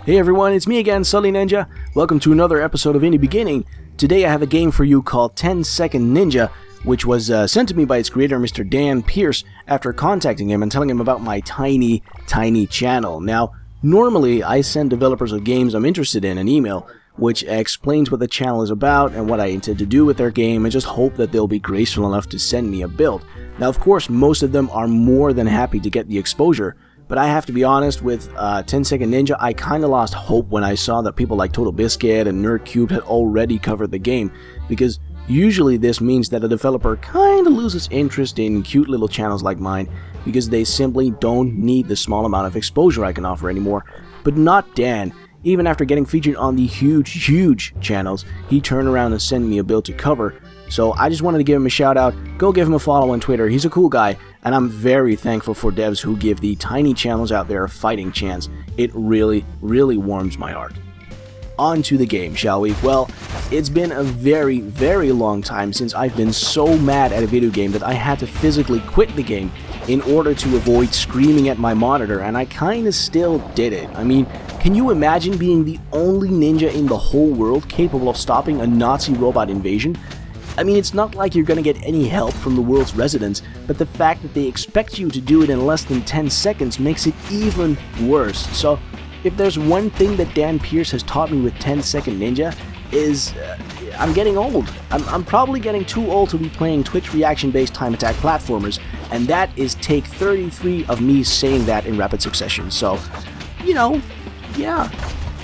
Hey everyone, it's me again, SuddenlyNinja. Welcome to another episode of In the Beginning. Today I have a game for you called 10-Second Ninja, which was sent to me by its creator, Mr. Dan Pierce, after contacting him and telling him about my tiny channel. Now, normally I send developers of games I'm interested in an email, which explains what the channel is about and what I intend to do with their game, and just hope that they'll be graceful enough to send me a build. Now, of course, most of them are more than happy to get the exposure, but I have to be honest, with 10-Second Ninja, I kinda lost hope when I saw that people like Total Biscuit and NerdCube had already covered the game, because usually this means that a developer kinda loses interest in cute little channels like mine, because they simply don't need the small amount of exposure I can offer anymore. But not Dan. Even after getting featured on the huge channels, he turned around and sent me a build to cover. So I just wanted to give him a shout out. Go give him a follow on Twitter. He's a cool guy, and I'm very thankful for devs who give the tiny channels out there a fighting chance. It really warms my heart. On to the game, shall we? Well, it's been a very long time since I've been so mad at a video game that I had to physically quit the game in order to avoid screaming at my monitor, and I kinda still did it. I mean, can you imagine being the only ninja in the whole world capable of stopping a Nazi robot invasion? I mean, it's not like you're gonna get any help from the world's residents, but the fact that they expect you to do it in less than 10 seconds makes it even worse. So, if there's one thing that Dan Pierce has taught me with 10-Second Ninja, is I'm getting old. I'm probably getting too old to be playing Twitch reaction-based time attack platformers, and that is take 33 of me saying that in rapid succession. So, you know, yeah.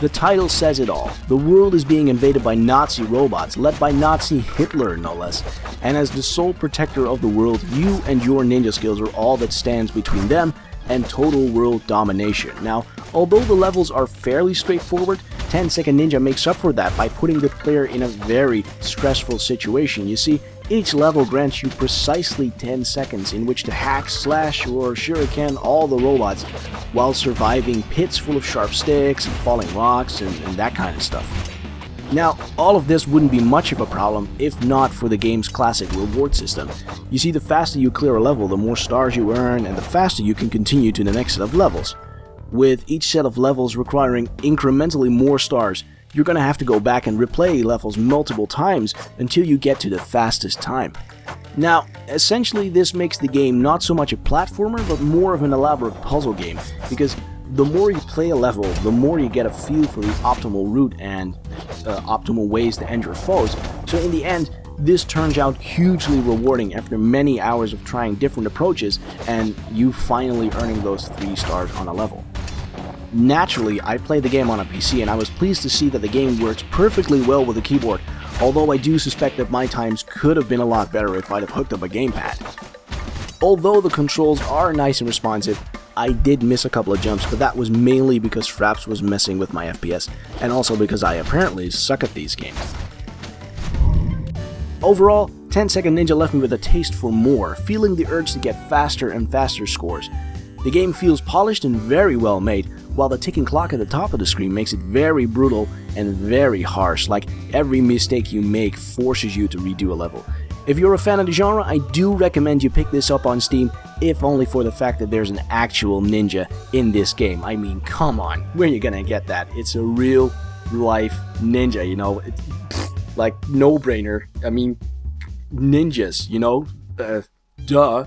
The title says it all. The world is being invaded by Nazi robots, led by Nazi Hitler, no less. And as the sole protector of the world, you and your ninja skills are all that stands between them and total world domination. Now, although the levels are fairly straightforward, 10-Second Ninja makes up for that by putting the player in a very stressful situation. You see, each level grants you precisely 10 seconds in which to hack, slash, or shuriken all the robots while surviving pits full of sharp sticks and falling rocks and that kind of stuff. Now, all of this wouldn't be much of a problem if not for the game's classic reward system. You see, the faster you clear a level, the more stars you earn, and the faster you can continue to the next set of levels. With each set of levels requiring incrementally more stars, you're gonna have to go back and replay levels multiple times until you get to the fastest time. Now, essentially this makes the game not so much a platformer, but more of an elaborate puzzle game, because the more you play a level, the more you get a feel for the optimal route and optimal ways to end your foes. So in the end, this turns out hugely rewarding after many hours of trying different approaches and you finally earning those 3 stars on a level. Naturally, I played the game on a PC, and I was pleased to see that the game works perfectly well with a keyboard, although I do suspect that my times could have been a lot better if I'd have hooked up a gamepad. Although the controls are nice and responsive, I did miss a couple of jumps, but that was mainly because Fraps was messing with my FPS, and also because I apparently suck at these games. Overall, 10-Second Ninja left me with a taste for more, feeling the urge to get faster and faster scores. The game feels polished and very well made, while the ticking clock at the top of the screen makes it very brutal and very harsh, like every mistake you make forces you to redo a level. If you're a fan of the genre, I do recommend you pick this up on Steam, if only for the fact that there's an actual ninja in this game. I mean, come on, where are you gonna get that? It's a real life ninja, you know, like no-brainer. I mean, ninjas, you know, duh.